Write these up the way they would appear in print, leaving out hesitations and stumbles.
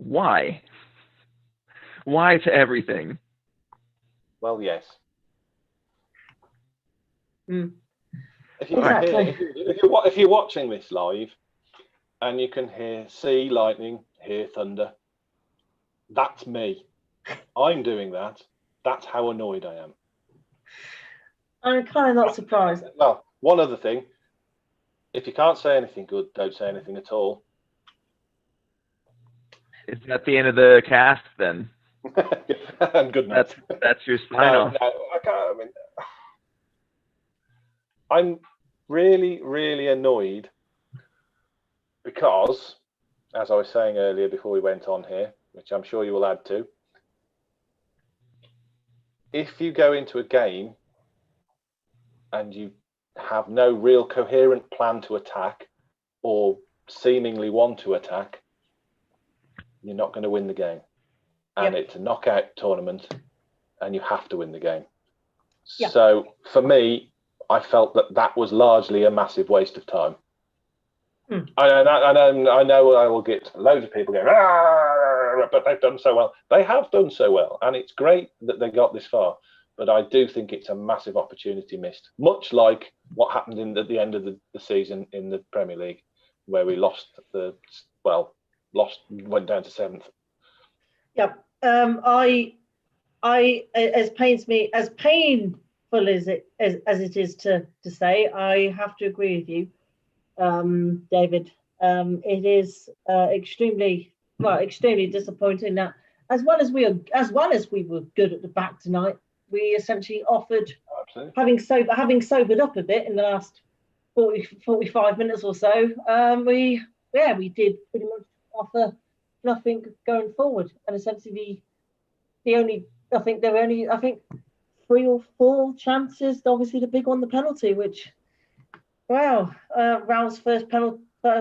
Why? Why to everything? Well, yes. Mm. If you can Exactly. hear, if you're watching this live, and you can see lightning, hear thunder, that's me. I'm doing that. That's how annoyed I am. I'm kind of not surprised. Well, one other thing. If you can't say anything good, don't say anything at all. Is that the end of the cast then? And good night. That's your sign off. No, I can't. I mean, I'm really, really annoyed because, as I was saying earlier before we went on here, which I'm sure you will add to, if you go into a game and you have no real coherent plan to attack or seemingly want to attack, you're not going to win the game. And It's a knockout tournament and you have to win the game. Yep. So for me, I felt that was largely a massive waste of time. I know I will get loads of people going, but they've done so well. They have done so well, and it's great that they got this far. But I do think it's a massive opportunity missed, much like what happened at the end of the season in the Premier League, where we went down to 7th. Yep. I as painful as it is to say, I have to agree with you, David. It is extremely disappointing that as well as we were good at the back tonight, we essentially offered, having sobered up a bit in the last 45 minutes or so, we did pretty much offer nothing going forward, and essentially I think 3 or 4 chances. Obviously, the big one, the penalty, which Raul's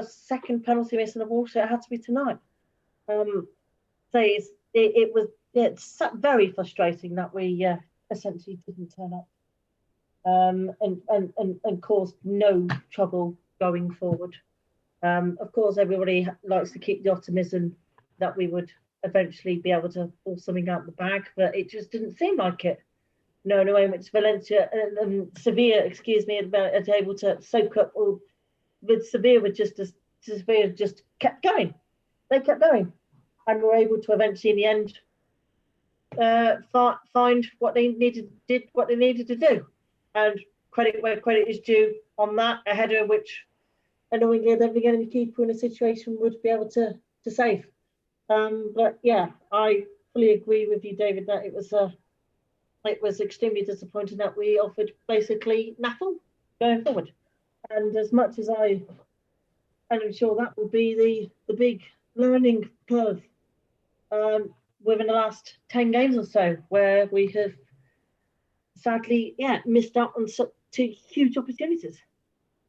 second penalty miss in the ball, so it had to be tonight. So it's very frustrating that we essentially didn't turn up and caused no trouble going forward. Of course, everybody likes to keep the optimism that we would eventually be able to pull something out of the bag, but it just didn't seem like it. No way in which Valencia and Sevilla, are able to soak up, or with Sevilla just kept going. They kept going, and were able to eventually, in the end, find what they needed to do, and credit where credit is due on that. A header which, annoyingly, I don't think any keeper in a situation would be able to save. But yeah, I fully agree with you, David, that it was extremely disappointing that we offered basically nothing going forward. And as much as I'm sure that will be the big learning curve within the last 10 games or so, where we have sadly missed out on 2 huge opportunities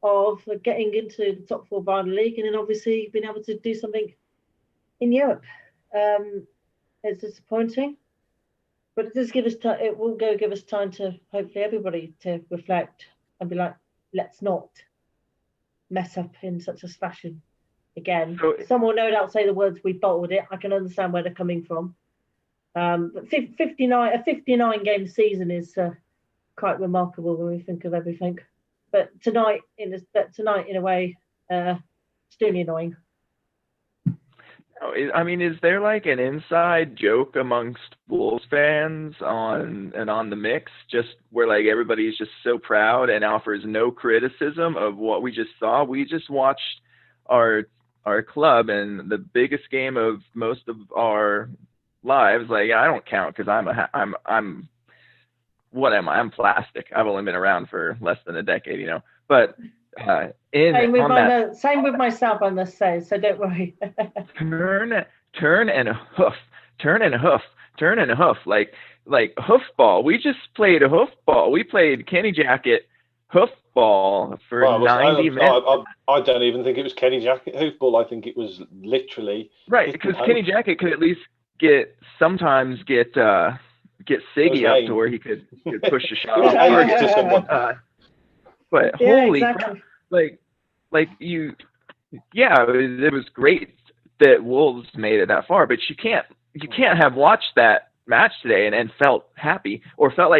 of getting into the top 4 by the league, and then obviously being able to do something in Europe. It's disappointing, but it does give us time. It will give us time to hopefully everybody to reflect and be like, let's not mess up in such a fashion again. Some will no doubt say the words, we bottled it. I can understand where they're coming from. But 59 game season is quite remarkable when we think of everything. But tonight in a way, extremely annoying. I mean, is there like an inside joke amongst Wolves fans on the mix, just where like everybody's just so proud and offers no criticism of what we just saw? We just watched our club in the biggest game of most of our lives. Like, I don't count because I'm what am I? I'm plastic. I've only been around for less than a decade, But same with myself, I must say. So don't worry. turn and hoof. Like hoofball. We just played a hoofball. We played Kenny Jacket hoofball for 90 minutes. I don't even think it was Kenny Jacket hoofball. I think it was literally right, because Kenny Jacket could at least get Siggy up to where he could push a shot. But holy crap! Like it was great that Wolves made it that far, but you can't have watched that match today and felt happy or felt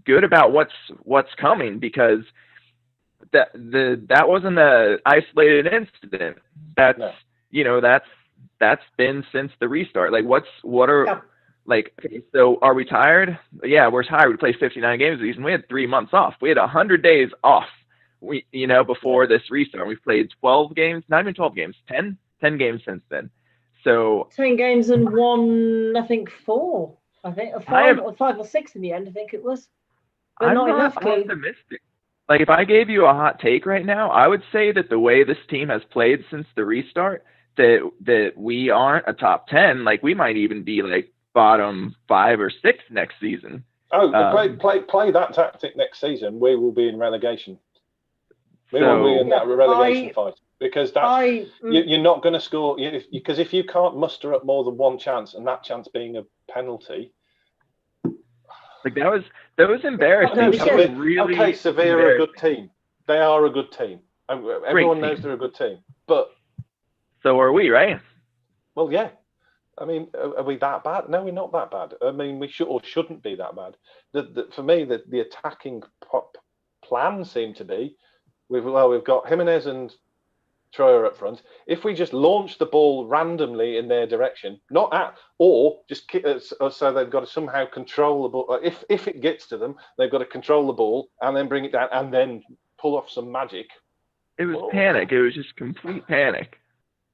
good about what's coming, because that wasn't a isolated incident. That's No. that's been since the restart. Like okay, so are we tired? Yeah, we're tired. We played 59 games this season. We had 3 months off. We had 100 days off. Before this restart, we've played 12 games, not even 12 games, 10 games since then. So 10 games and won, I think 4. I think or 5 or 6 in the end. I think it was. But I'm not not enough. optimistic. Like, if I gave you a hot take right now, I would say that the way this team has played since the restart, that we aren't a top 10. Like, we might even be like bottom 5 or 6 next season. Oh, play that tactic next season. We will be in relegation. We will be in that relegation fight, because you're not going to score. Because if you can't muster up more than one chance, and that chance being a penalty. Like, that was embarrassing. Okay, Sevilla are a good team. They are a good team. Everyone knows they're a good team. But so are we, right? Well, yeah. I mean, are we that bad? No, we're not that bad. I mean, we should or shouldn't be that bad. For me, the attacking plan seemed to be, we've got Jimenez and Troyer up front. If we just launch the ball randomly in their direction, or just so they've got to somehow control the ball. If it gets to them, they've got to control the ball and then bring it down and then pull off some magic. It was panic. It was just complete panic.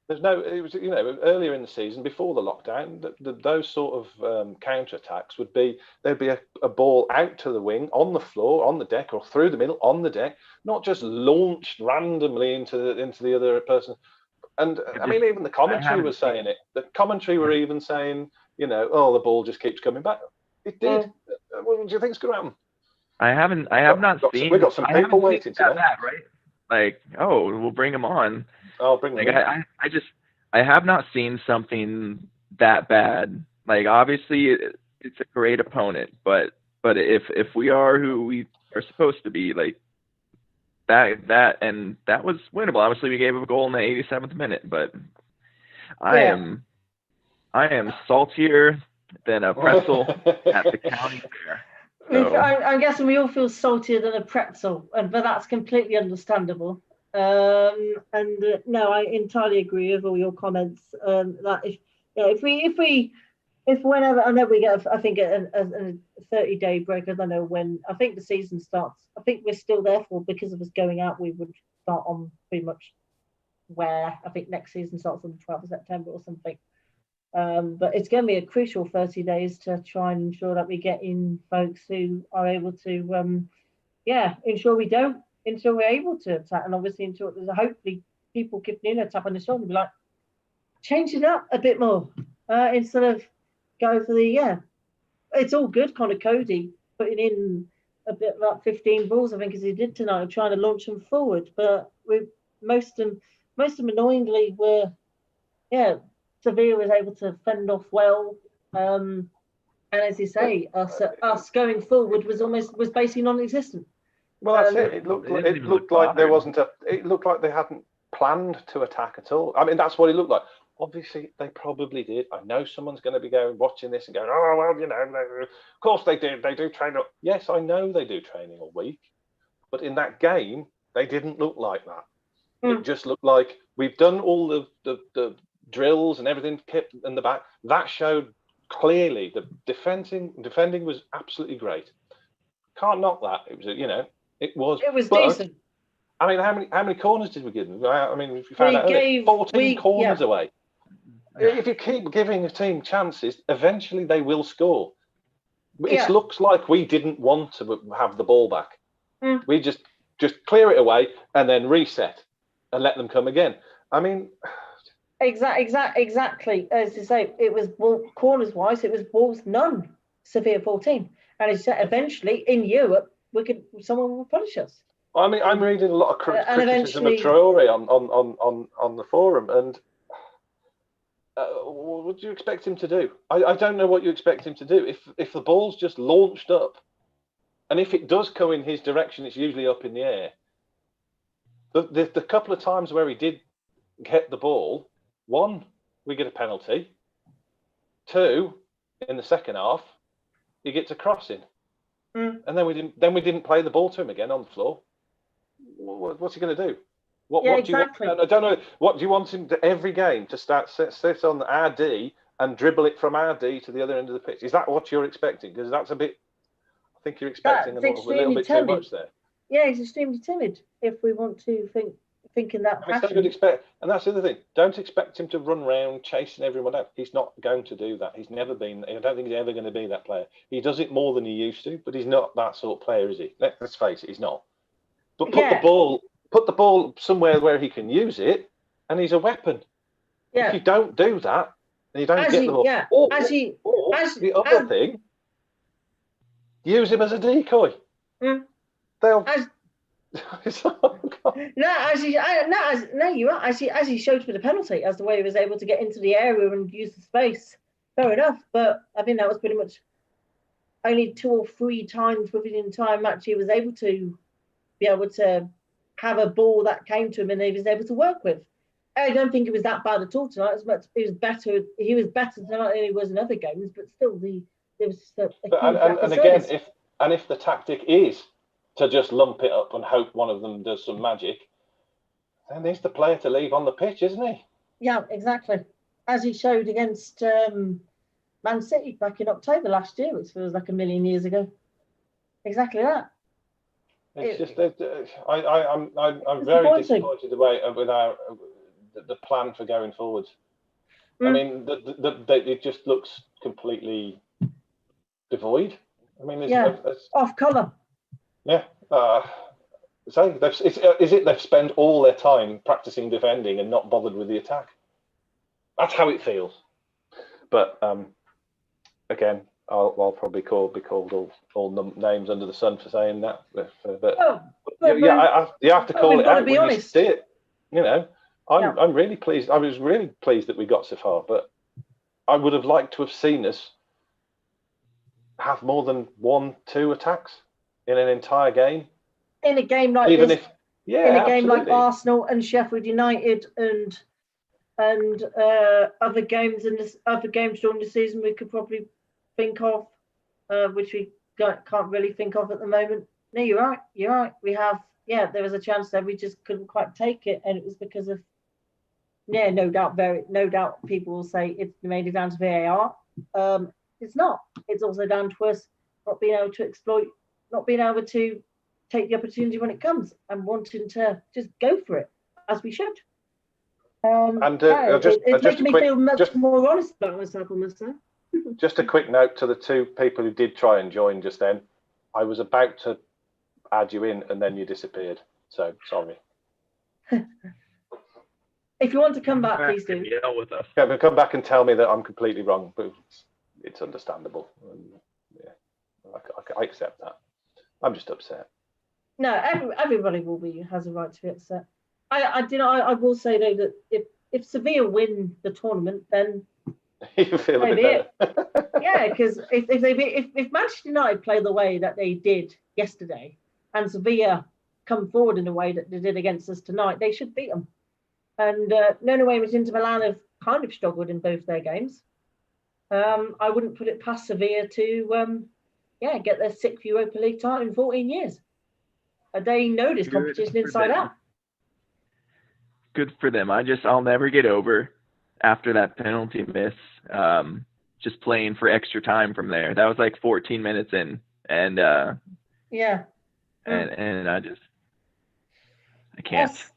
It was earlier in the season before the lockdown, those sort of counter attacks there'd be a ball out to the wing, on the floor, on the deck, or through the middle on the deck, not just launched randomly into the other person. And I mean, even the commentary was saying it. The commentary were even saying, the ball just keeps coming back. It did. What do you think's going to happen? I have not seen. We've got some people waiting today. That, right? Like, we'll bring them on. I'll bring them in. I have not seen something that bad. Like, obviously it's a great opponent, but if we are who we are supposed to be, like that was winnable. Obviously we gave up a goal in the 87th minute, but I am saltier than a pretzel at the county fair. So. I'm guessing we all feel saltier than a pretzel, but that's completely understandable. No, I entirely agree with all your comments. That if whenever, I know we get, I think a 30-day break. I don't know when. I think the season starts. I think we're still there because of us going out. We would start on pretty much where I think next season starts on the 12th of September or something. But it's going to be a crucial 30 days to try and ensure that we get in folks who are able to, ensure we're able to attack, and obviously ensure there's hopefully people giving in a tap on the shoulder and be like, change it up a bit more instead of go for it's all good, Connor Cody putting in a bit like 15 balls, I think, as he did tonight, trying to launch them forward, but most of them annoyingly were, Sevilla was able to fend off well, and as you say, us going forward was basically non-existent. Well, that's it. It looked like there wasn't it looked like they hadn't planned to attack at all. I mean, that's what it looked like. Obviously, they probably did. I know someone's going to be watching this and going, oh, well, of course they did. They do train up. Yes, I know they do training all week. But in that game, they didn't look like that. It just looked like we've done all the drills and everything kept in the back. That showed clearly the defending was absolutely great. Can't knock that. It was, it was decent. I mean, how many corners did we give them? I mean, we found out 14 corners away. If you keep giving a team chances, eventually they will score. It looks like we didn't want to have the ball back. We just clear it away and then reset and let them come again. I mean, exactly. As you say, it was corners wise, it was balls none. Sevilla 14, and it's eventually in Europe someone will punish us. I mean, I'm reading a lot of criticism of Traore on the forum, and what do you expect him to do? I don't know what you expect him to do. If the ball's just launched up, and if it does go in his direction, it's usually up in the air. The couple of times where he did get the ball, One, we get a penalty. Two, in the second half, he gets a crossing, and then we didn't play the ball to him again on the floor. What's he going to do? What exactly. do you want? I don't know. What do you want him to every game to sit on our D and dribble it from our D to the other end of the pitch? Is that what you're expecting? Because that's a bit. I think you're expecting a little bit too much there. Yeah, he's extremely timid. If we want to think in that fashion. And that's the other thing. Don't expect him to run around chasing everyone out. He's not going to do that. He's never been. I don't think he's ever going to be that player. He does it more than he used to, but he's not that sort of player, is he? Let's face it, he's not. But put the ball somewhere where he can use it, and he's a weapon. Yeah. If you don't do that, then you don't get the ball. Yeah. Or the other thing, use him as a decoy. They'll. As he showed for the penalty, as the way he was able to get into the area and use the space. Fair enough, but I think that was pretty much only 2 or 3 times within the entire match he was able to have a ball that came to him and he was able to work with. I don't think it was that bad at all tonight. He was better tonight than he was in other games, but still there was if the tactic is to just lump it up and hope one of them does some magic, then he's the player to leave on the pitch, isn't he? Yeah, exactly. As he showed against Man City back in October last year, which feels like a million years ago. Exactly that. It's just I'm very disappointed with the plan for going forward. I mean, it just looks completely devoid. I mean, off colour. Yeah. They've spent all their time practicing defending and not bothered with the attack. That's how it feels. But again, I'll probably be called all names under the sun for saying that. You have to call it out when you see it. You know, I'm really pleased. I was really pleased that we got so far, but I would have liked to have seen us have more than 1-2 attacks in an entire game. In a game like this, game like Arsenal and Sheffield United and other games during the season we could probably think of, which we can't really think of at the moment. No, you're right. We have, there was a chance there, we just couldn't quite take it, and it was because of, no doubt people will say it's made it down to VAR. It's not. It's also down to us not being able to exploit, not being able to take the opportunity when it comes, and wanting to just go for it as we should. It's making me feel much more honest about myself, I must say. Just a quick note to the 2 people who did try and join just then. I was about to add you in, and then you disappeared. So sorry. If you want to come back, please do. Yell with us. Yeah, but come back and tell me that I'm completely wrong. But it's understandable. I accept that. I'm just upset. No, everybody has a right to be upset. I will say though that if Sevilla win the tournament, then you feel a bit better. Yeah, because if Manchester United play the way that they did yesterday, and Sevilla come forward in the way that they did against us tonight, they should beat them. And Nuno Mendes Inter Milan have kind of struggled in both their games. I wouldn't put it past Sevilla to get their 6th Europa League title in 14 years. They know this competition inside out. Good for them. I'll never get over after that penalty miss, just playing for extra time from there. That was like 14 minutes in, and and I can't. Yes.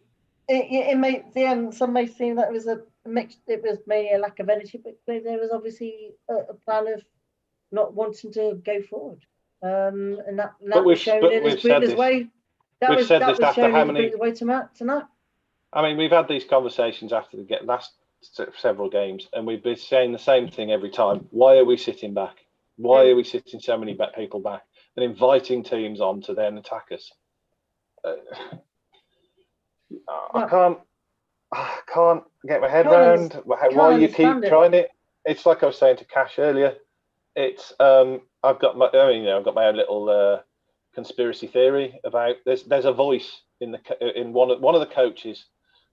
It may some may seem that it was a mix. It was maybe a lack of energy, but there was obviously a plan of not wanting to go forward, and that was shown in his previous way. That was shown in his way tonight. I mean, we've had these conversations after the last several games, and we've been saying the same thing every time. Why are we sitting back? Why are we sitting so many people back and inviting teams on to then attack us? I can't get my head around why you keep trying it. It's like I was saying to Cash earlier. It's I've got my own little conspiracy theory about there's a voice in one of the coaches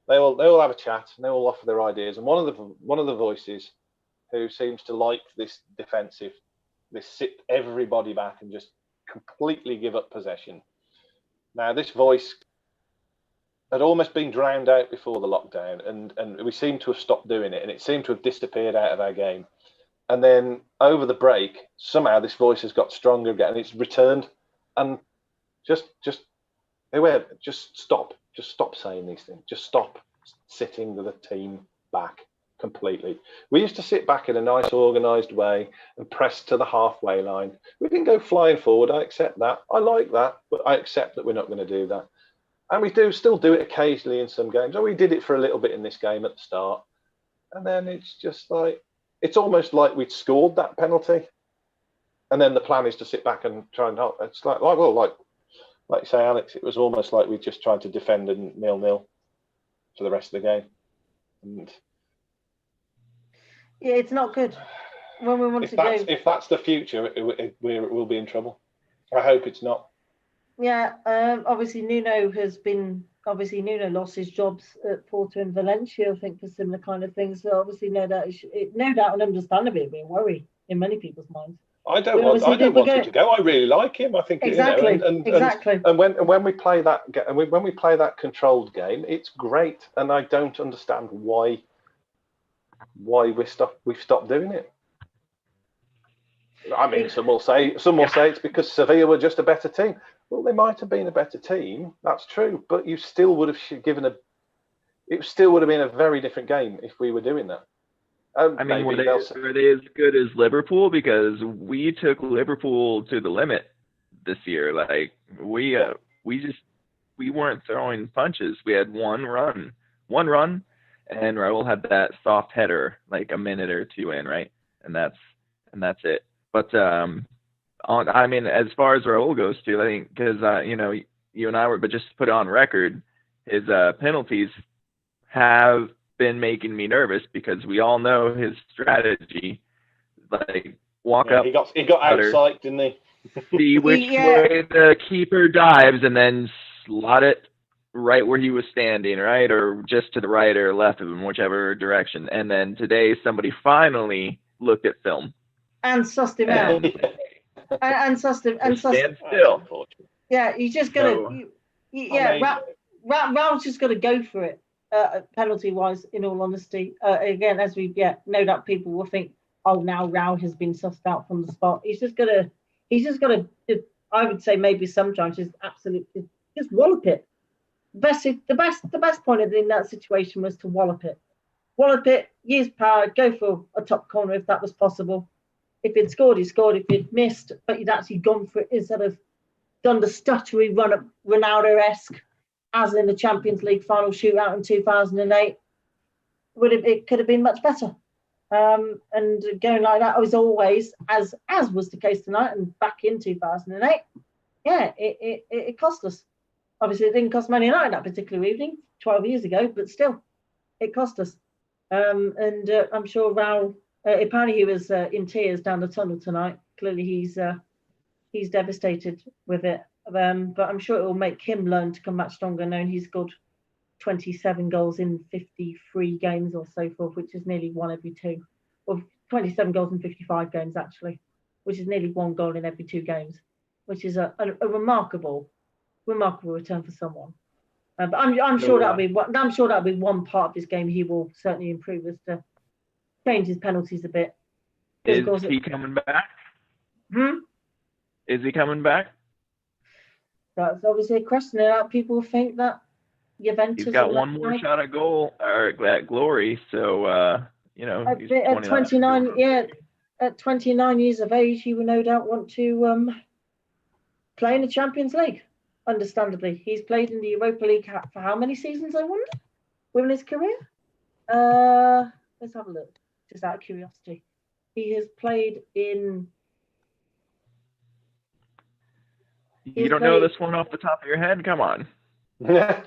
They all have a chat and they all offer their ideas. And one of the voices who seems to like this defensive, this sit everybody back and just completely give up possession. Now, this voice had almost been drowned out before the lockdown, and we seem to have stopped doing it, and it seemed to have disappeared out of our game. And then over the break, somehow this voice has got stronger again, and it's returned. And just stop saying these things. Just stop sitting the team back completely. We used to sit back in a nice organised way and press to the halfway line. We didn't go flying forward. I accept that. I like that, but I accept that we're not going to do that. And we still do it occasionally in some games. Oh, we did it for a little bit in this game at the start. And then it's just like, it's almost like we'd scored that penalty. And then the plan is to sit back and try and help. It's like you say, Alex, it was almost like we just tried to defend and 0-0 for the rest of the game. And yeah, it's not good. When we want to go, if that's the future, we'll be in trouble. I hope it's not. Yeah, obviously Nuno lost his jobs at Porto and Valencia, I think, for similar kind of things. So obviously, no doubt and understandably, it'd be a worry in many people's minds. I don't want him to go. I really like him. I think exactly. And when we play that controlled game, it's great. And I don't understand why we've stopped doing it. I mean, some will say it's because Sevilla were just a better team. Well, they might have been a better team. That's true, but you still would have it still would have been a very different game if we were doing that. I mean, were they as good as Liverpool? Because we took Liverpool to the limit this year. Like we weren't throwing punches. We had one run, and Raul had that soft header like a minute or two in, right? And that's it. But I mean, as far as Raul goes too, I think because you and I were, but just to put it on record, his penalties have been making me nervous because we all know his strategy, like up. He got outside, didn't he? See which way the keeper dives, and then slot it right where he was standing, right, or just to the right or left of him, whichever direction. And then today, somebody finally looked at film and sussed him out. And sussed him. And stand still. Yeah, he's just gonna. Raul's just gonna go for it. Penalty-wise, in all honesty, again, as we no doubt people will think, oh, now Raul has been sussed out from the spot. He's just gonna. I would say maybe sometimes just absolutely just wallop it. The best point in that situation was to wallop it, use power, go for a top corner if that was possible. If he'd scored, he scored. If he'd missed, but he'd actually gone for it instead of done the stuttery run up Ronaldo-esque, as in the Champions League final shootout in 2008. It could have been much better. And going like that was always, as was the case tonight and back in 2008, it cost us. Obviously, it didn't cost Man United that particular evening, 12 years ago, but still, it cost us. And I'm sure Raul, apparently he was in tears down the tunnel tonight. Clearly, he's devastated with it. But I'm sure it will make him learn to come back stronger, knowing he's scored 27 goals in 53 games or so forth, which is nearly one every two. Or 27 goals in 55 games, actually, which is nearly one goal in every 2 games, which is a remarkable return for someone. But I'm sure that'll be one part of this game he will certainly improve, as to change his penalties a bit. Is he coming back? Is he coming back? That's obviously a question. People think that Juventus. He's got one more shot at goal or at glory, so he's at 29. Yeah, at 29 years of age, he will no doubt want to play in the Champions League. Understandably, he's played in the Europa League for how many seasons? I wonder, within his career. Let's have a look. Just out of curiosity, he has played in. You don't know this one off the top of your head? Come on. I'll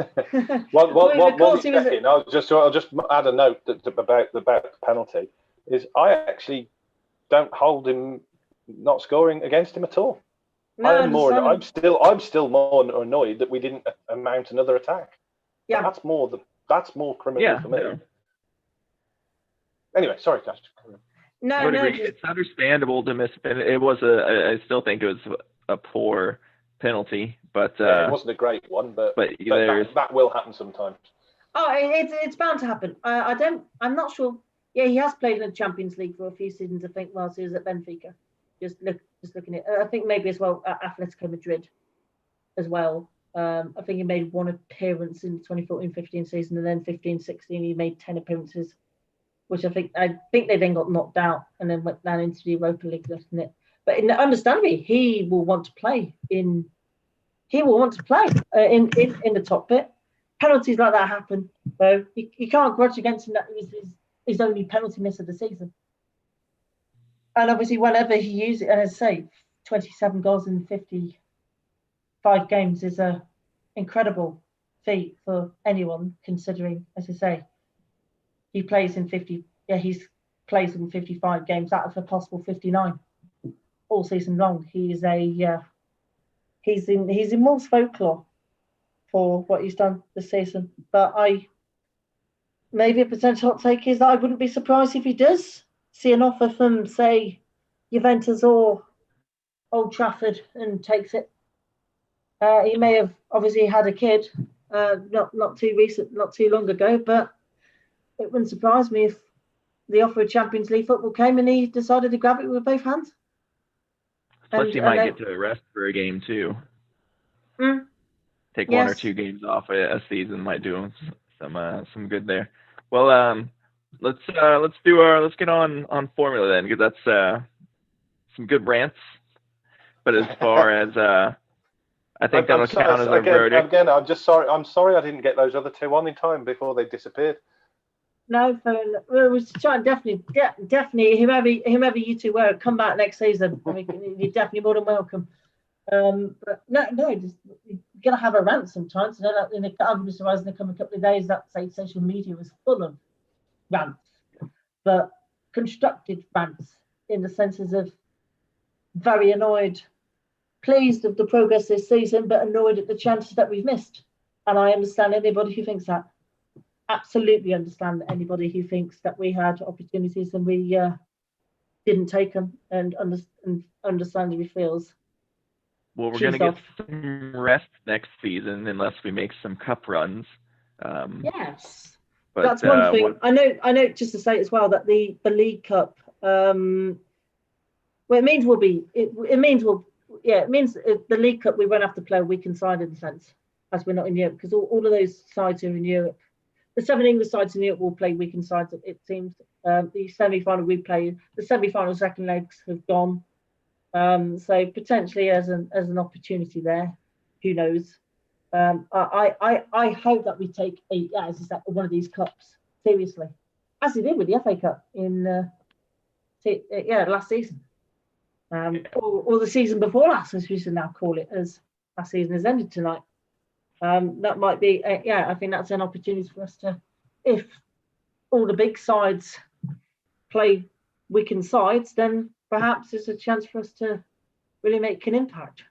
just add a note about the penalty. Is I actually don't hold him not scoring against him at all. I'm still more annoyed that we didn't mount another attack. Yeah, that's more That's more criminal Yeah. for me. No. Anyway, sorry, Cash. No, I would no, agree. It's understandable to miss a penalty. It was I still think it was a poor penalty, but Yeah, it wasn't a great one, but that will happen sometimes. Oh, it's bound to happen. I'm not sure. Yeah, he has played in the Champions League for a few seasons. I think whilst he was at Benfica. Just looking at. I think maybe as well at Atletico Madrid, as well. I think he made one appearance in the 2014-15 season, and then 15-16 he made 10 appearances, which I think they then got knocked out and then went down into the Europa League, didn't it? But understandably, he will want to play in the top bit. Penalties like that happen, though. You can't grudge against him that it was his only penalty miss of the season. And obviously, whenever he used it, and as I say, 27 goals in 55 games is a incredible feat for anyone, considering, as I say, he plays in 55 games out of a possible 59 all season long. He's in Wolves folklore for what he's done this season. But maybe a potential hot take is that I wouldn't be surprised if he does see an offer from, say, Juventus or Old Trafford and takes it. He may have obviously had a kid not too long ago, but it wouldn't surprise me if the offer of Champions League football came and he decided to grab it with both hands. Plus, he might get to rest for a game too. Take one or two games off a season might do him some good there. Well, let's get on formula then, because that's some good rants. But as far as I think that'll count as a verdict. Again, I'm sorry I didn't get those other two on in time before they disappeared. No, we was trying definitely whoever you two were, come back next season. I mean, you're definitely more than welcome. But no, just you're gonna have a rant sometimes. You know, I'm surprised in the coming couple of days that say social media was full of rants, but constructed rants in the senses of very annoyed, pleased of the progress this season, but annoyed at the chances that we've missed. And I understand anybody who thinks that. Absolutely understand anybody who thinks that we had opportunities and we didn't take them, and understandably feels. Well, we're going to get some rest next season unless we make some cup runs. Yes, but that's one thing. I know. Just to say as well that the League Cup. Well, it means the League Cup we won't have to play a weakened side in a sense, as we're not in Europe, because all of those sides are in Europe. The 7 English sides in Europe will play weakened sides, it seems. The semi-final we played, the semi-final second legs have gone. So potentially as an opportunity there, who knows? I hope that we take one of these cups seriously, as we did with the FA Cup in last season, or the season before last, as we should now call it, as last season has ended tonight. That might be, I think that's an opportunity for us to, if all the big sides play weakened sides, then perhaps there's a chance for us to really make an impact.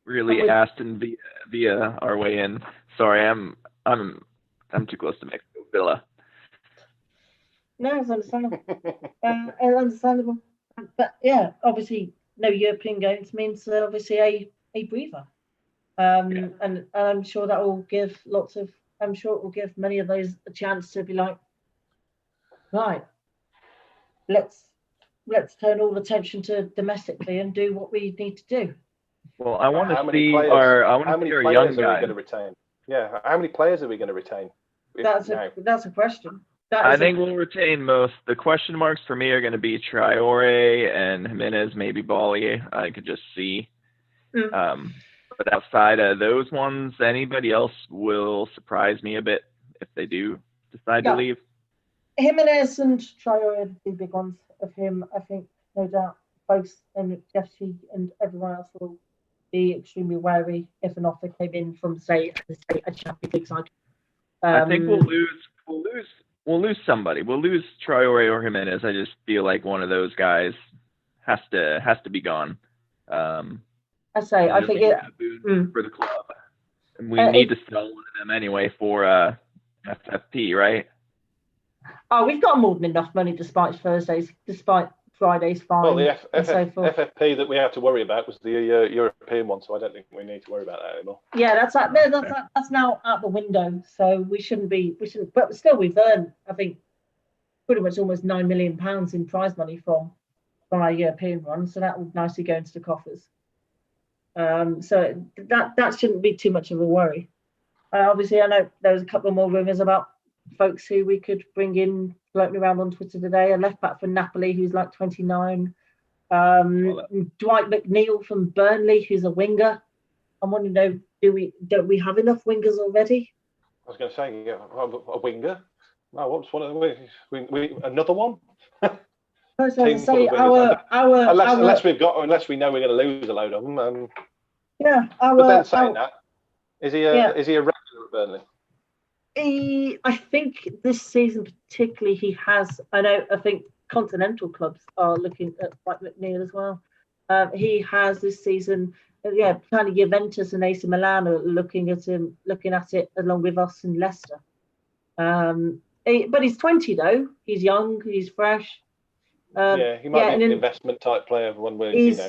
Really Aston Villa our way in. Sorry, I'm too close to Mexico. Villa. No, it's understandable. Understandable. But yeah, obviously no European games means obviously a breather. And I'm sure that will give it will give many of those a chance to be like, right, let's turn all attention to domestically and do what we need to do. Well, I want to see our young guys. Going to retain? Yeah, how many players are we going to retain? That's a question. I think we'll retain most. The question marks for me are going to be Traore and Jimenez, maybe Bali. I could just see. But outside of those ones, anybody else will surprise me a bit if they do decide to leave. Jimenez and Traore are the big ones of him. I think, no doubt, both and Jesse and everyone else will be extremely wary if an offer came in from, say, a Champions League side. I think we'll lose somebody. We'll lose Traore or Jimenez. I just feel like one of those guys has to be gone. I think for the club, and we need to sell one of them anyway for FFP, right? Oh, we've got more than enough money despite Friday's Well, fine the and so forth. FFP that we had to worry about was the European one, so I don't think we need to worry about that anymore. Yeah, that's now out the window. So we shouldn't. But still, we've earned, I think, pretty much almost £9 million in prize money from our European run. So that will nicely go into the coffers. So that shouldn't be too much of a worry. Obviously, I know there was a couple more rumours about folks who we could bring in floating around on Twitter today. A left back for Napoli who's like 29. Dwight McNeil from Burnley who's a winger. I want to know, don't we have enough wingers already? I was going to say, a winger. No, what's one of the another one? Unless we know we're going to lose a load of them. Yeah. But then saying that, is he a regular at Burnley? I think this season particularly he has. I think continental clubs are looking at Mike McNeil as well. He has this season. Kind of Juventus and AC Milan are looking at it along with us and Leicester. But he's 20 though. He's young. He's fresh. He might be an investment type player. One where he's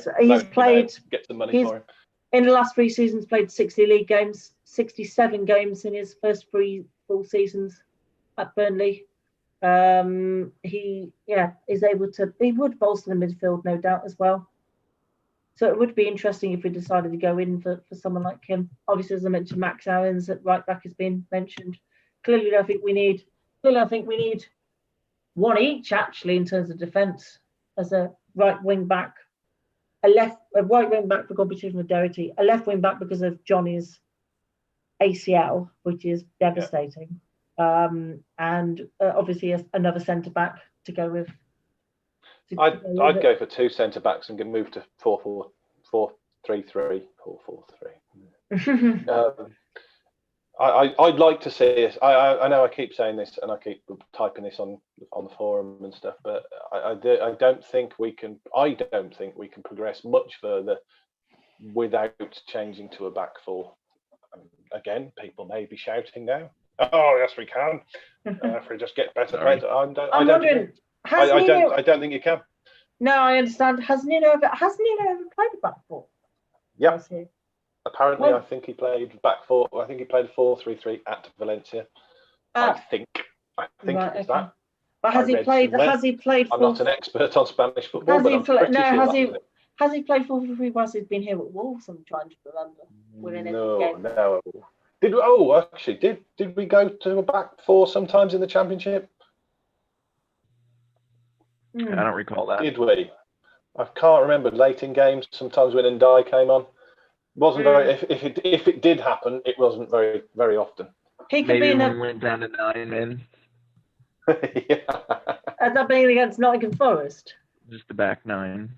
played. Get some money for him. In the last 3 seasons, played 60 league games, 67 games in his first 3 full seasons at Burnley. He is able to. He would bolster the midfield, no doubt, as well. So it would be interesting if we decided to go in for someone like him. Obviously, as I mentioned, Max Owens at right back has been mentioned. Clearly, I think we need one each actually in terms of defence as a right wing back, a right wing back for competition with Doherty, a left wing back because of Johnny's ACL, which is devastating, and obviously another centre back to go with. I'd go for 2 centre backs and move to 4-4-3-3, 4-4-3. I'd like to see us. I know I keep saying this and I keep typing this on the forum and stuff, but I don't think we can. I don't think we can progress much further without changing to a back 4. Again, people may be shouting now. Oh yes, we can. If we just get better players, I don't think you can. No, I understand. Has Nuno ever played a back 4? Yep. Apparently, I think he played back 4. I think he played 4-3-3 at Valencia. I think it was that. But has he played? I'm not an expert on Spanish football, but I'm pretty sure. Has he played 4-3-3 whilst he's been here at Wolves? I'm trying to remember. No. Did we go to a back 4 sometimes in the Championship? I don't recall that. Did we? I can't remember. Late in games, sometimes when Ndai came on. Wasn't very. If it did happen, it wasn't very very often. He could be when we went down to 9 men. Has that been against Nottingham Forest? Just the back 9.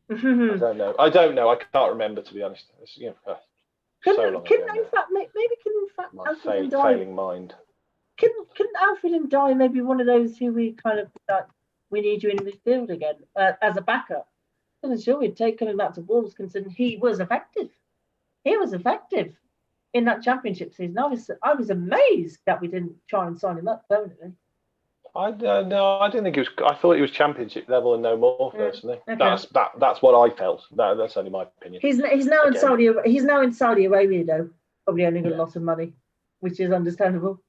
I don't know. I can't remember, to be honest. It's, so long ago. My failing mind. Couldn't Alfred Ndai maybe one of those who we kind of like? We need you in midfield again as a backup. I'm sure we'd take coming back to Wolves, considering he was effective. He was effective in that Championship season. I was amazed that we didn't try and sign him up permanently. I didn't think he was. I thought he was Championship level and no more. Personally, okay. That's what I felt. That's only my opinion. He's now in Saudi. He's now in Saudi Arabia though, probably earning a lot of money, which is understandable.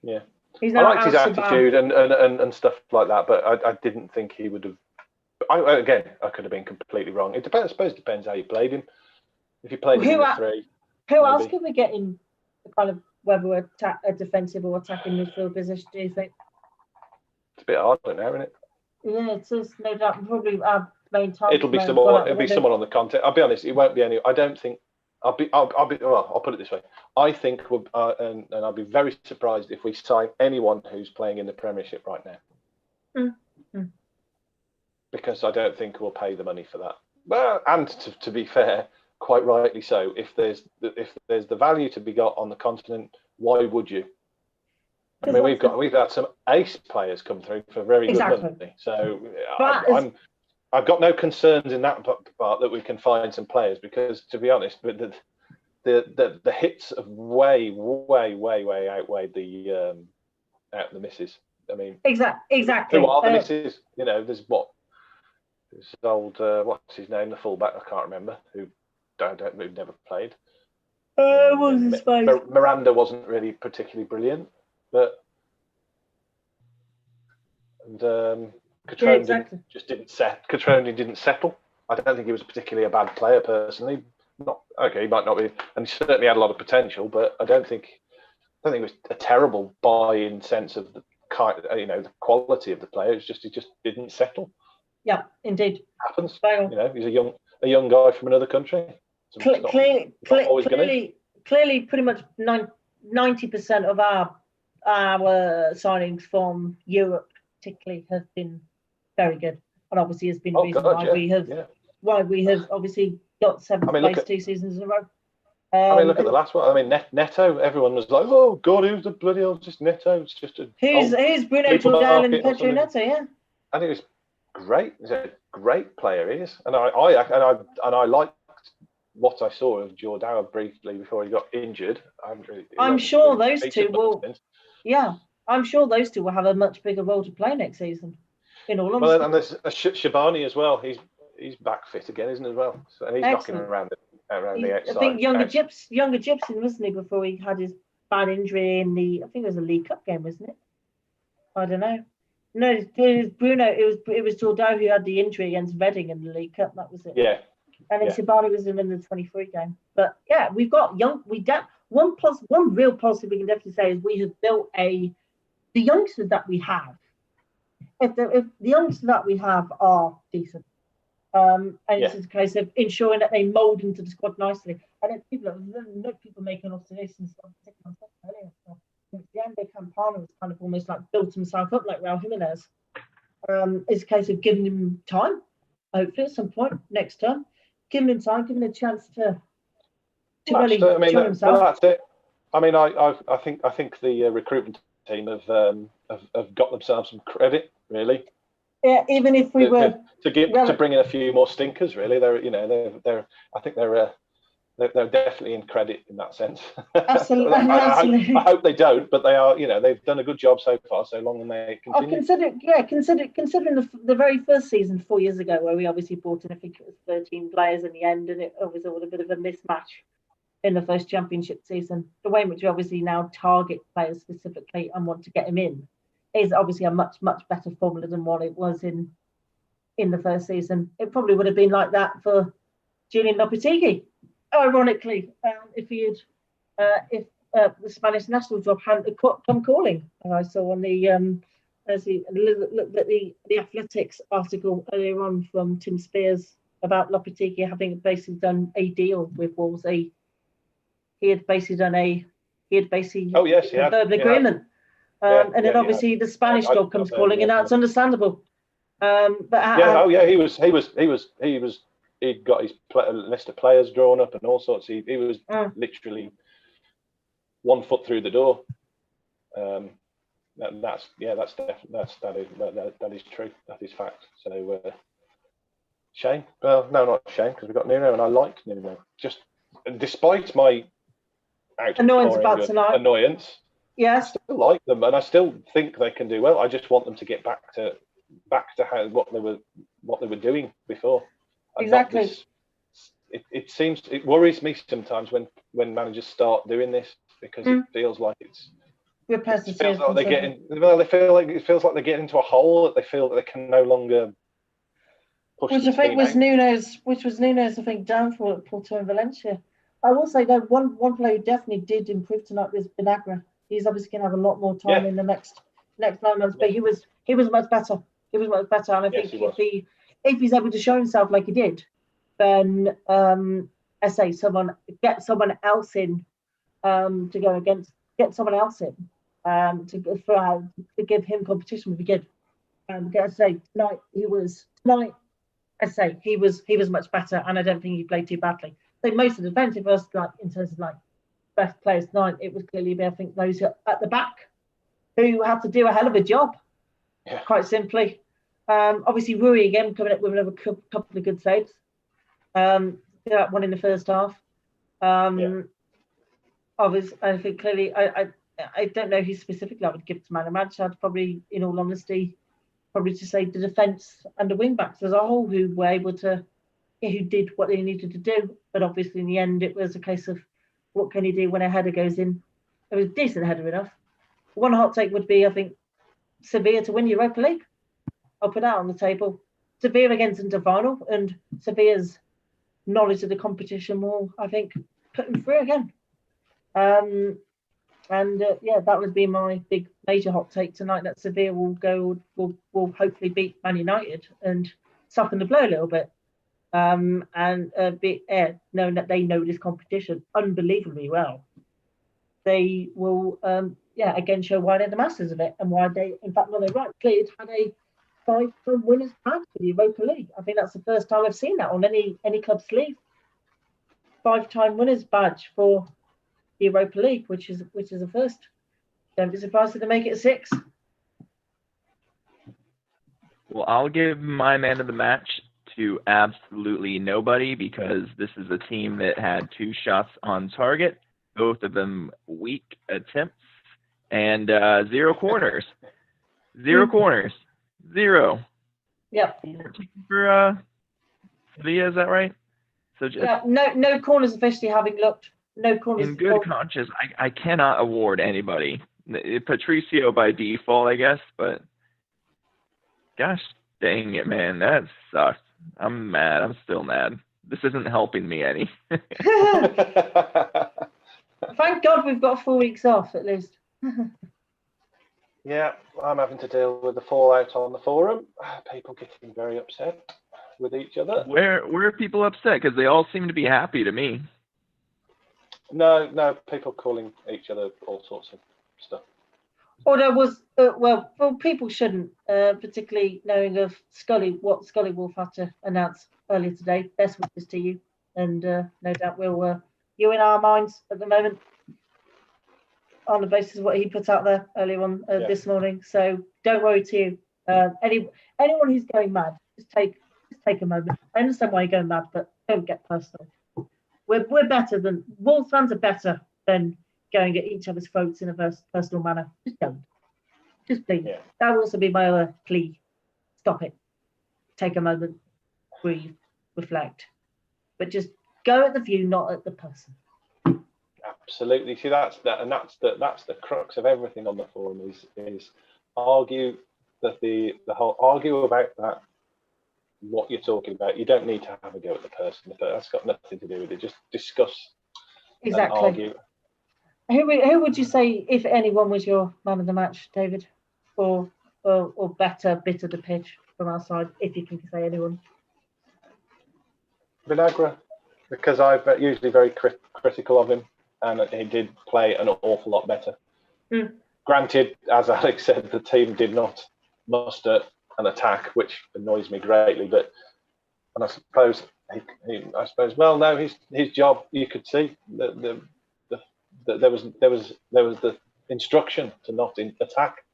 Yeah, I liked his attitude and stuff like that, but I didn't think he would have. I could have been completely wrong. It depends. I suppose it depends how you played him. If you played him in the 3, who else could we get in? Kind of whether we're a defensive or attacking midfield position? Do you think? It's a bit hard now, isn't it? Yeah, it's just no doubt. Probably our main target. It'll be someone on the content. I'll be honest. It won't be any. I don't think. I'll put it this way. I think and I'll be very surprised if we sign anyone who's playing in the Premiership right now. Because I don't think we'll pay the money for that. Well, and to be fair, quite rightly so. If there's the value to be got on the continent, why would you? I mean, we've had some ace players come through for very good money. So I've got no concerns in that part that we can find some players, because to be honest, but the hits have way outweighed the misses. I mean, exactly. who are the misses? You know, there's this old what's his name, the fullback, I can't remember, who never played. Miranda wasn't really particularly brilliant, but Catrone didn't settle. I don't think he was particularly a bad player personally. He might not be, and he certainly had a lot of potential, but I don't think it was a terrible buy-in sense of the the quality of the player. It's just he just didn't settle. Yeah, indeed. Happens. You know, he's a young guy from another country. Clearly, pretty much 90% of our signings from Europe, particularly, have been very good, and obviously has been the reason why we have obviously got seventh place 2 seasons in a row. Look at the last one. I mean, Neto. Everyone was like, "Oh God, who's the bloody hell? Just Neto? It's just a who's Bruno Jordal and Pedro Neto?" Yeah, and he was great. He's a great player. He is, and I liked what I saw of Jordal briefly before he got injured. I'm sure those two will. Yeah, I'm sure those two will have a much bigger role to play next season. In all honesty. Well, and there's Shabani as well. He's back fit again, isn't he, as well? So, and he's knocking around the outside. I think younger Gibson, wasn't he, before he had his bad injury in I think it was a League Cup game, wasn't it? I don't know. No, it was Bruno. It was Jordao who had the injury against Reading in the League Cup. That was it. Yeah. And then Shabani was in the 23 game. But yeah, we've got one real positive we can definitely say is we have built the youngsters that we have. If the youngsters that we have are decent. And it's a case of ensuring that they mould into the squad nicely. I know people making observations earlier. Leandro Campana has kind of almost like built himself up like Raul Jimenez. It's a case of giving him time, hopefully at some point next term. Giving him time, giving him a chance to really show himself. Well, that's it. I mean, I think the recruitment team have got themselves some credit, really. Yeah, even if we were to bring in a few more stinkers, really, I think they're definitely in credit in that sense. Absolutely. I hope they don't, but they are. They've done a good job so far, so long, and they continue. Considering the very first season 4 years ago, where we obviously brought in, I think it was 13 players in the end, and it was all a bit of a mismatch in the first championship season. The way in which we obviously now target players specifically and want to get them in is obviously a much better formula than what it was in the first season. It probably would have been like that for Julian Lopetegui, ironically, if the Spanish national job hadn't come calling. And I saw on the as he looked at the Athletics article earlier on from Tim Spears about Lopetegui having basically done a deal with Wolves. He had basically done a verbal agreement. And then obviously the Spanish job comes calling, and that's understandable. He'd got his list of players drawn up and all sorts. He was literally 1 foot through the door. That is true. That is fact. So shame. Well, no, not shame, because we've got Nuno, and I like Nuno. Just despite my annoyance about tonight. Annoyance. Yes. I still like them, and I still think they can do well. I just want them to get back to what they were doing before. And exactly. It worries me sometimes when managers start doing this, because it feels like it's repetitive. It feels like it feels like they get into a hole that they feel that they can no longer push. Which I think was Nuno's I think downfall at Porto and Valencia. I will say though, one player who definitely did improve tonight was Vinagre. He's obviously going to have a lot more time in the next 9 months, but he was much better. He was much better, and I think if he's able to show himself like he did, then I say get someone else in to go against, get someone else in to give him competition would be good. I say tonight he was much better, and I don't think he played too badly. So most of the defensive was like in terms of like best players tonight, it was clearly I think those at the back who had to do a hell of a job. Yeah. Quite simply. Obviously Rui again coming up with another couple of good saves. One in the first half. I think clearly, I don't know who specifically I would give to man of the match. I'd probably, in all honesty, probably to say the defence and the wing backs as a whole, who were able to, who did what they needed to do. But obviously, in the end, it was a case of what can you do when a header goes in? It was a decent header enough. One hot take would be, I think, Sevilla to win Europa League. I'll put that on the table. Sevilla against Inter final, and Sevilla's knowledge of the competition will, I think, put them through again. Yeah, that would be my big major hot take tonight. That Sevilla will hopefully beat Man United and soften the blow a little bit. Knowing that they know this competition unbelievably well, they will again show why they're the masters of it and why they, in fact, no, they're right. Clearly, had a 5-time winners badge for the Europa League. I think that's the first time I've seen that on any club sleeve. 5-time winners badge for the Europa League, which is a first. Don't be surprised if they make it 6. Well, I'll give my man of the match to absolutely nobody, because this is a team that had 2 shots on target, both of them weak attempts, and 0 corners. 0 corners. 0. Yep. For Sevilla, is that right? So just no corners officially having looked. No corners. In good conscience, I cannot award anybody. Patricio by default, I guess, but gosh dang it, man, that sucks. I'm mad. I'm still mad. This isn't helping me any. Thank God we've got 4 weeks off at least. Yeah, I'm having to deal with the fallout on the forum. People getting very upset with each other. Where are people upset? Because they all seem to be happy to me. No, people calling each other all sorts of stuff. Or there was, people shouldn't, particularly knowing of what Scully Wolf had to announce earlier today. Best wishes to you, and no doubt you're in our minds at the moment on the basis of what he put out there earlier on this morning. So don't worry too. Anyone who's going mad, just take a moment. I understand why you're going mad, but don't get personal. We're better than Wolves fans are better than going at each other's throats in a personal manner. Just don't. Just please. Yeah. That will also be my other plea. Stop it. Take a moment. Breathe. Reflect. But just go at the view, not at the person. Absolutely. See, that's the crux of everything on the forum is argue that the whole argue about that. What you're talking about, you don't need to have a go at the person. That's got nothing to do with it. Just discuss. Exactly. Who would you say, if anyone, was your man of the match, David, or better bit of the pitch from our side, if you can say anyone? Vinagre, because I'm usually very critical of him, and he did play an awful lot better. Granted, as Alex said, the team did not muster an attack, which annoys me greatly. And I suppose his job. You could see that there was the instruction to not attack.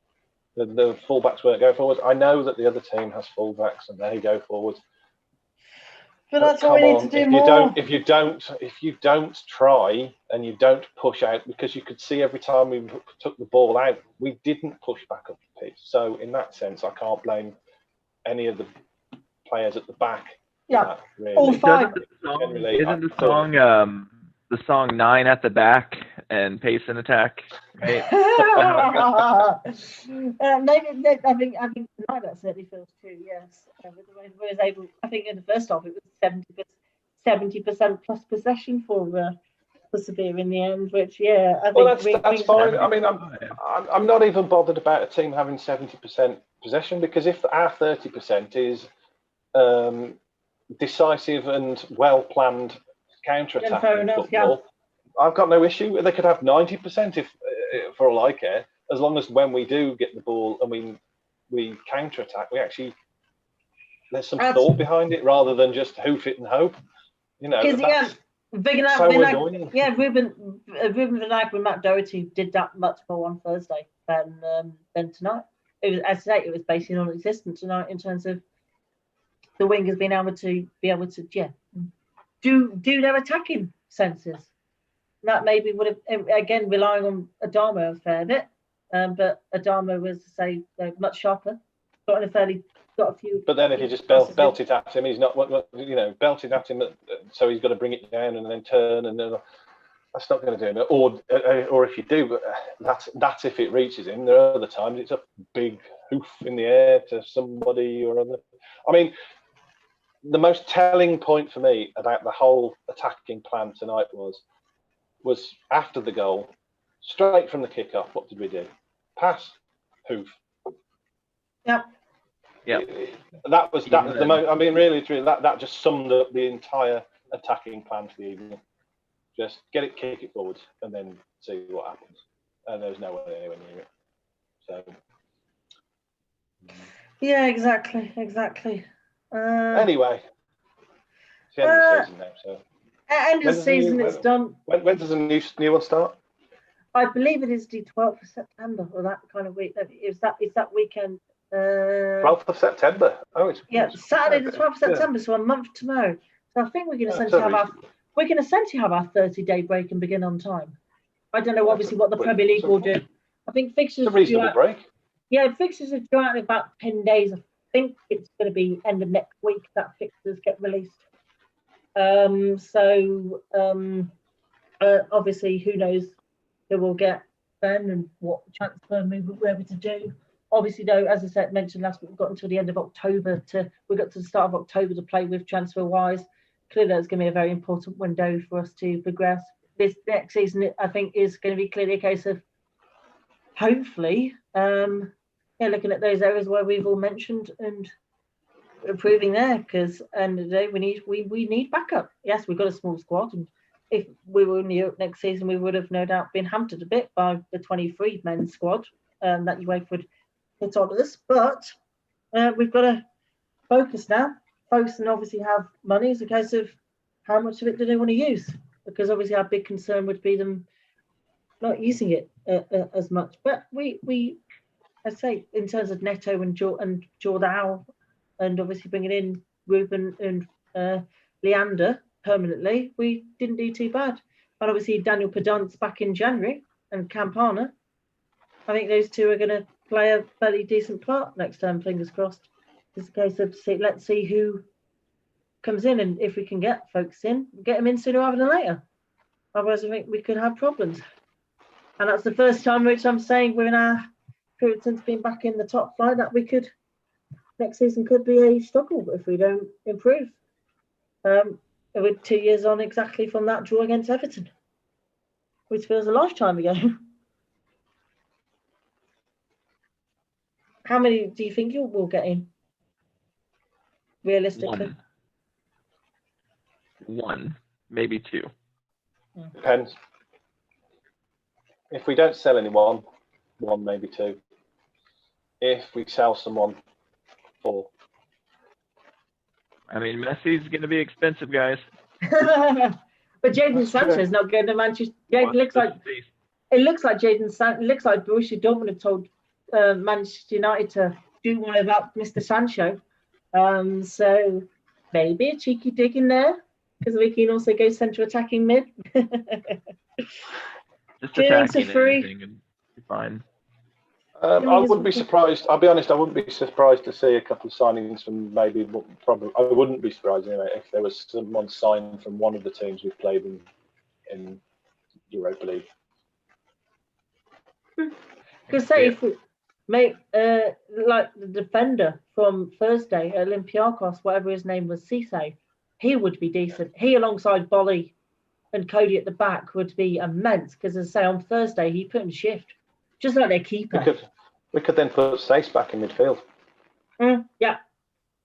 The fullbacks weren't going forward. I know that the other team has fullbacks and they go forward. But that's what we need to do more. If you don't try and you don't push out, because you could see every time we took the ball out, we didn't push back up the pitch. So in that sense, I can't blame any of the players at the back. Yeah, that, really. All 5. Isn't the song 9 at the back and pace and attack? Right? Maybe I think tonight that certainly feels true. Yes, was able. I think in the first half it was 70% plus possession for Sevilla in the end. Which I think that's fine. I mean, I'm not even bothered about a team having 70% possession, because if our 30% is decisive and well planned counter-attack football, I've got no issue. They could have 90% if for all I care, as long as when we do get the ball and we counter-attack, there's some thought behind it rather than just hoof it and hope. Ruben Vinagre and Matt Doherty did that much more on Thursday than tonight. It was, as I say, it was basically non-existent tonight in terms of the wingers being able to do their attacking senses. that maybe would have, again, relying on Adama a fair bit. But Adama was, say, much sharper. Got a few. But then if you just belt it at him, he's not. Belt it at him, so he's got to bring it down and then turn, and then that's not going to do it. Or if you do, that's if it reaches him. There are other times it's a big hoof in the air to somebody or other. I mean, the most telling point for me about the whole attacking plan tonight was after the goal, straight from the kickoff. What did we do? Pass, hoof. Yeah. Yeah. That was the most. I mean, really, that just summed up the entire attacking plan for the evening. Just get it, kick it forwards, and then see what happens. And there's no one anywhere near it. So. Yeah, exactly. Anyway, it's the end of the season now. So. End of the season, it's done. When does the new one start? I believe it is the 12th of September, or that kind of week. Is that weekend? 12th of September. Oh, it's Saturday the 12th of September, so a month tomorrow. So I think we can essentially have our 30-day break and begin on time. I don't know, obviously, what the Premier League will do. I think fixtures. It's a reasonable break. Yeah, fixtures are due out in about 10 days. I think it's going to be end of next week that fixtures get released. Obviously, who knows who will get then and what transfer move we're able to do. Obviously, though, as I said, mentioned last week, we've got until the end of October we got to the start of October to play with transfer wise. Clearly, that's going to be a very important window for us to progress. This next season, I think, is going to be clearly a case of hopefully, looking at those areas where we've all mentioned and improving there. Because end of the day, we need backup. Yes, we've got a small squad, and if we were in Europe next season, we would have no doubt been hampered a bit by the 23 men's squad that UEFA would put on us. But we've got to focus now. Focus and obviously have money. It's a case of how much of it do they want to use? Because obviously our big concern would be them not using it as much. But I'd say in terms of Neto and Jordao, and obviously bringing in Ruben and Leander permanently, we didn't do too bad. And obviously Daniel Pedant's back in January and Campana. I think those two are going to play a fairly decent part next term, fingers crossed. It's a case of let's see who comes in, and if we can get folks in, get them in sooner rather than later. Otherwise, I think we could have problems. And that's the first time which I'm saying we're in our period since being back in the top flight that we could, next season could be a struggle if we don't improve. We're 2 years on exactly from that draw against Everton, which feels a lifetime ago. How many do you think you will get in? Realistically? One, maybe two. Depends. If we don't sell anyone, one, maybe two. If we sell someone, four. I mean, Messi's going to be expensive, guys. But Jadon Sancho is not going to Manchester. It looks like Jadon Sancho. It looks like Borussia Dortmund have told Manchester United to do one about Mr. Sancho. So maybe a cheeky dig in there, because we can also go central attacking mid. Just attacking anything and be fine. I wouldn't be surprised. I'll be honest. I wouldn't be surprised to see a couple of signings from maybe. Probably, I wouldn't be surprised anyway if there was someone signed from one of the teams we've played in Europa League. Because say if we make like the defender from Thursday, Olympiacos, whatever his name was, Cisse, he would be decent. He alongside Bolly and Cody at the back would be immense. Because as I say, on Thursday he put in shift, just like their keeper. We could then put Stace back in midfield. Yeah,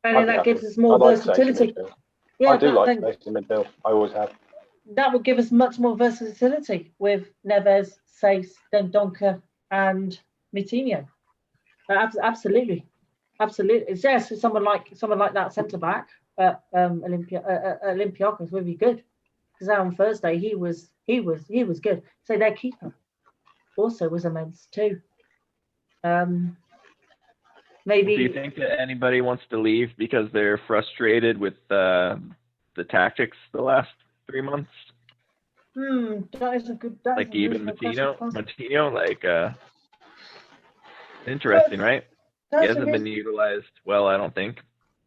and then that gives us more versatility. Yeah, I do like Stace in midfield. I always have. That would give us much more versatility with Neves, Stace, Dendoncker, and Moutinho. Absolutely. Yes, someone like that centre back at Olympiacos would be good. Because on Thursday he was good. So their keeper also was immense too. Maybe. Do you think that anybody wants to leave because they're frustrated with the tactics the last 3 months? That is a good. That Like is a even reasonable question to ask. Martino, like interesting, right? He That's a hasn't been utilized well, I don't think.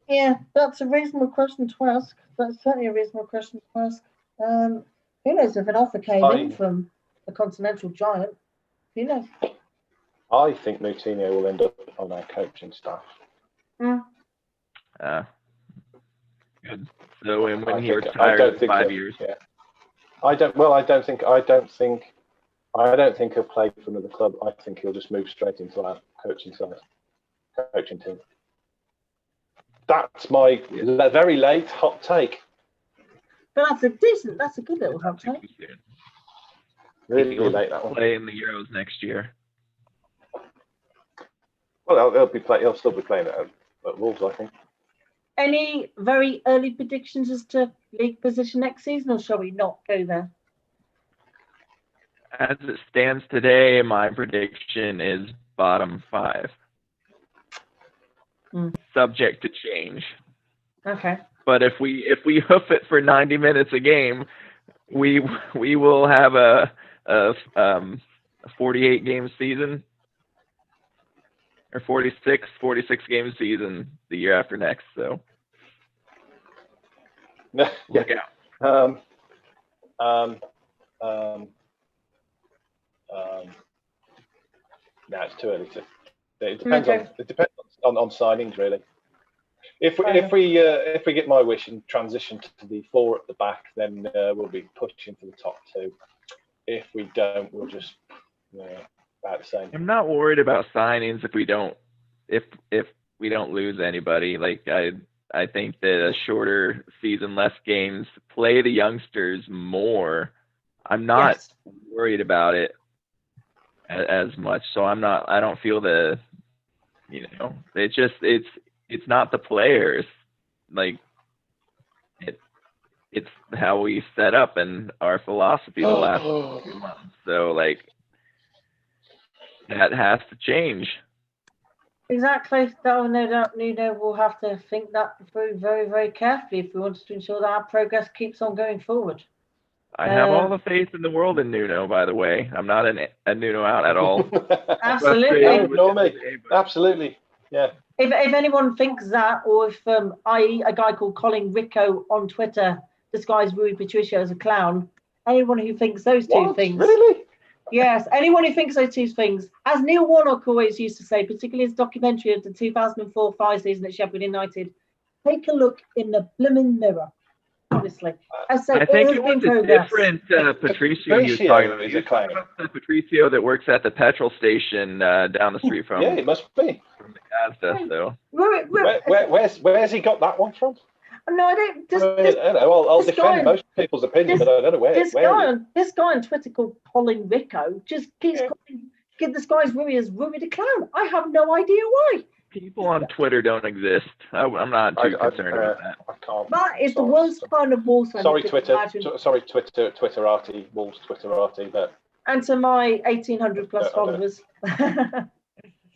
Yeah, that's a reasonable question to ask. That's certainly a reasonable question to ask. Who knows if an offer came in from a continental giant? Who knows? I think Moutinho will end up on our coaching staff. Good. So when he I retires don't in think 5 years. Yeah. I don't think he'll play for another club. I think he'll just move straight into our coaching team. That's my very late hot take. But that's a good little hot take. Really late, that one. Play in the Euros next year. Well, he'll still be playing at Wolves, I think. Any very early predictions as to league position next season, or shall we not go there? As it stands today, my prediction is bottom 5. Subject to change. Okay. But if we hoof it for 90 minutes a game, we will have a 48 game season or 46 game season the year after next. So look out. No, it's too early to. It depends on signings, really. If we get my wish and transition to the 4 at the back, then we'll be pushing for the top 2. If we don't, we'll just about the same. I'm not worried about signings if we don't lose anybody. Like I think that a shorter season, less games, play the youngsters more. I'm not worried about it as much. So I don't feel it's not the players. Like it's how we set up and our philosophy the last few months. So like that has to change. Exactly. That no doubt Nuno will have to think that through very, very carefully if we want to ensure that our progress keeps on going forward. I have all the faith in the world in Nuno, by the way. I'm not a Nuno out at all. Absolutely. Absolutely. Yeah. If anyone thinks that, or if i.e. a guy called Colin Rico on Twitter disguised Rui Patricio as a clown, anyone who thinks those two things. Really? Yes, anyone who thinks those two things, as Neil Warnock always used to say, particularly his documentary of the 2004-5 season at Sheffield United, take a look in the blimmin' mirror. Honestly, I think it was a different Patricio he was talking about. He was talking about the Patricio that works at the petrol station down the street from. Yeah, it must be. From the Asda, so. Where's he got that one from? No, I don't. I'll defend most people's opinion, but I don't know where. This guy on Twitter called Colin Rico just keeps calling this guy's Rui as Rui the Clown. I have no idea why. People on Twitter don't exist. I'm not too concerned about that. I can't. That is the worst kind of Wolves fan. Sorry, Twitterati, Wolves Twitterati, but. And to my 1,800 plus followers.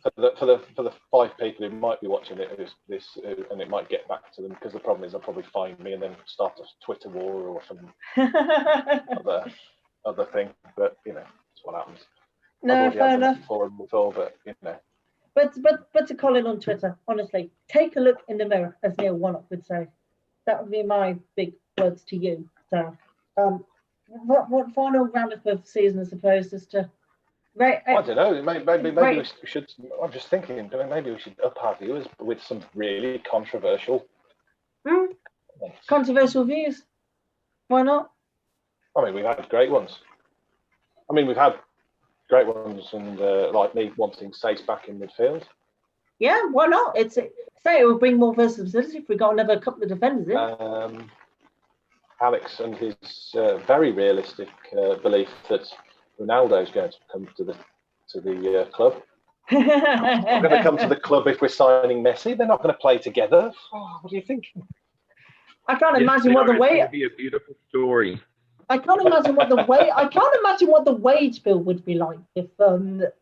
For the 5 people who might be watching this, and it might get back to them, because the problem is they'll probably find me and then start a Twitter war or some other thing. But it's what happens. No, fair enough. Before, but But to Colin on Twitter, honestly, take a look in the mirror, as Neil Warnock would say. That would be my big words to you. So, what final roundup of season, I suppose, is to. I don't know. Maybe we should. I'm just thinking. Maybe we should up our viewers with some really controversial. Controversial views. Why not? I mean, we've had great ones. We've had great ones, and like me wanting Sace back in midfield. Yeah, why not? It will bring more versatility if we got another couple of defenders in. Alex and his very realistic belief that Ronaldo's going to come to the club. They're going to come to the club if we're signing Messi. They're not going to play together. Oh, what are you thinking? I can't imagine what the way. It'd be a beautiful story. I can't imagine what the wage bill would be like if. They're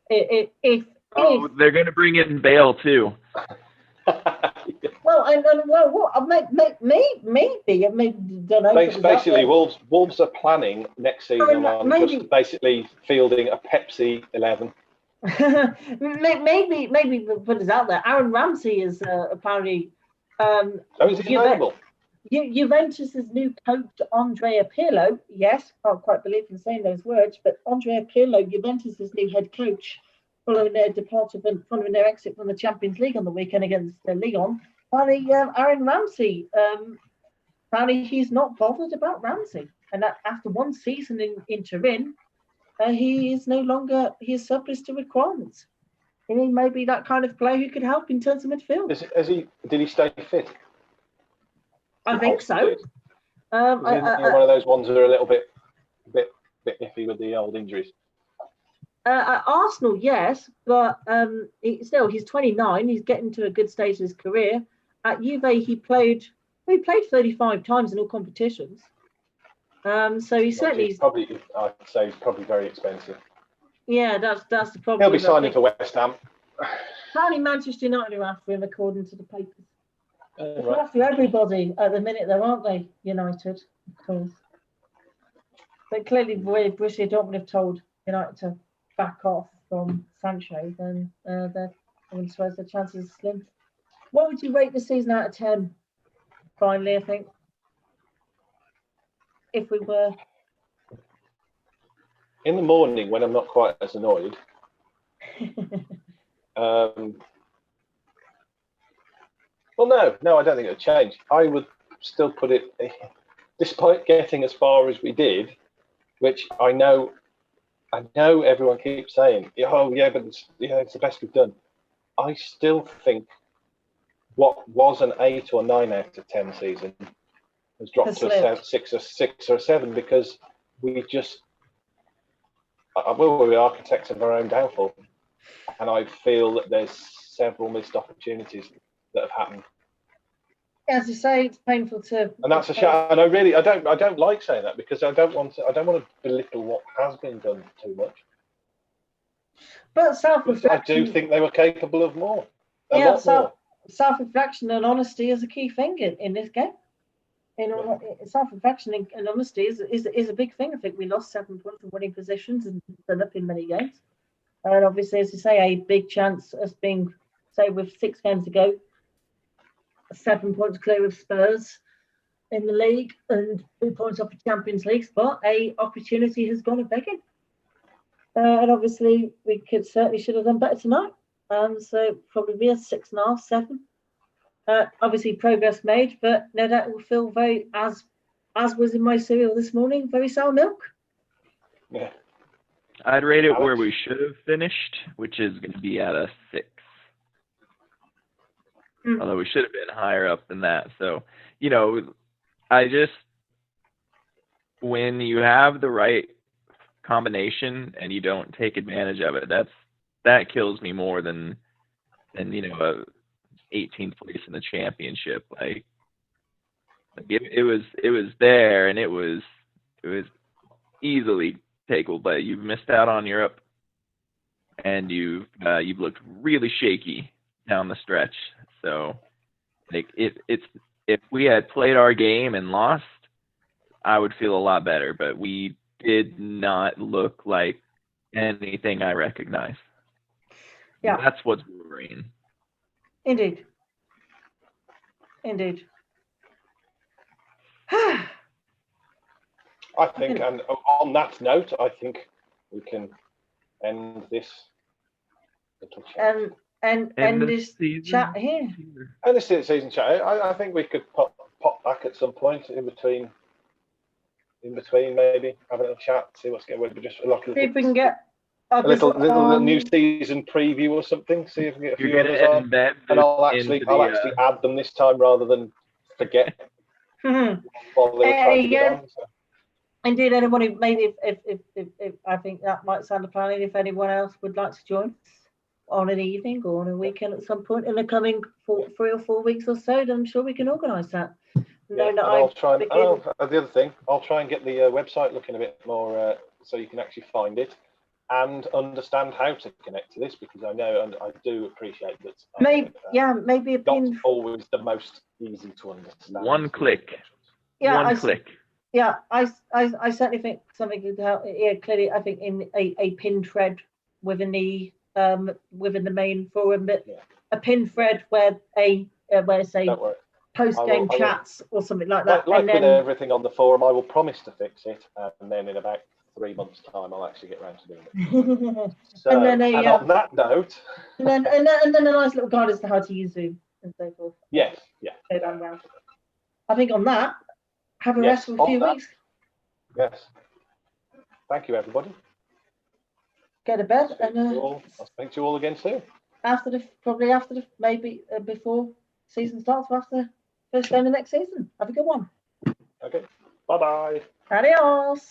going to bring in Bale too. Well, well, what? Maybe. I mean, don't know. Basically, Wolves are planning next season on maybe. just basically fielding a Pepsi 11. maybe put this out there. Aaron Ramsey is apparently. Is he available? Juventus's new coach, Andrea Pirlo. Yes, can't quite believe I'm saying those words, but Andrea Pirlo, Juventus's new head coach, following their departure, following their exit from the Champions League on the weekend against Lyon. Apparently, Aaron Ramsey. Apparently, he's not bothered about Ramsey, and that after one season in Turin, he is no longer. He is surplus to requirements. And he may be that kind of player who could help in terms of midfield. Did he stay fit? I think so. One of those ones that are a little bit iffy with the old injuries. At Arsenal, yes, but he's 29. He's getting to a good stage of his career. At Juve, he played 35 times in all competitions. So he's certainly. I'd say he's probably very expensive. Yeah, that's the problem. He'll be signing for West Ham. Apparently, Manchester United are after him, according to the papers. They're Right. after everybody at the minute, though, aren't they? United, of course. But clearly, Borussia Dortmund have told United to back off from Sancho, then I suppose the chances are slim. What would you rate the season out of 10? Finally, I think, if we were in the morning when I'm not quite as annoyed. Well, no, I don't think it'll change. I would still put it, despite getting as far as we did, which I know everyone keeps saying, oh yeah, but it's the best we've done. I still think what was an 8 or 9 out of 10 season has dropped to a 6 or 7 because we just we're architects of our own downfall, and I feel that there's several missed opportunities that have happened. As you say, it's painful to. And that's a shame. And I don't like saying that because I don't want to belittle what has been done too much. But self-reflection. I do think they were capable of more. Self-reflection and honesty is a key thing in this game. Self-reflection and honesty is a big thing. I think we lost 7 points from winning positions and done up in many games. And obviously, as you say, a big chance as being, say, with 6 games to go, 7 points clear of Spurs in the league and 2 points off the Champions League spot. A opportunity has gone a begging. And obviously, we should have done better tonight. So probably be a 6.5, 7. Obviously, progress made, but no doubt it will feel very, as was in my cereal this morning, very sour milk. Yeah. I'd rate it where we should have finished, which is going to be at a 6. Although we should have been higher up than that. So, when you have the right combination and you don't take advantage of it, that kills me more than a 18th place in the championship. Like it was there, and it was easily takeable, but you've missed out on Europe, and you've looked really shaky down the stretch. So, like if we had played our game and lost, I would feel a lot better. But we did not look like anything I recognize. Yeah, that's what's worrying. Indeed. I think, and on that note, I think we can end this little chat. And this chat here. And this season chat. I think we could pop back at some point in between maybe have a little chat, see what's going on. Just like see if we can get a little new season preview or something. See if we can get a few others on. And I'll actually add them this time rather than forget while they were trying to get on. So. Indeed, anybody, maybe if I think that might sound a plan, if anyone else would like to join us on an evening or on a weekend at some point in the coming 3 or 4 weeks or so, then I'm sure we can organise that. Yeah, and I'll try and the other thing, I'll try and get the website looking a bit more so you can actually find it. and understand how to connect to this, because I know and I do appreciate that. Maybe maybe a not pin. always the most easy to understand. One click. Yeah, One click. Yeah, I certainly think something could help. Yeah, clearly, I think in a pin thread within the main forum, but a pin thread where say post game chats or something like that. Like and with then, everything on the forum, I will promise to fix it, and then in about 3 months' time, I'll actually get around to doing it. So, and on that note, and then a nice little guide as to how to use Zoom and so forth. Yes, yeah. Go down well. I think on that, have a rest for a few weeks. Yes. Thank you, everybody. Go to bed, and I'll speak to you all again soon. Maybe before season starts, or after first game of next season. Have a good one. Okay. Bye-bye. Adios.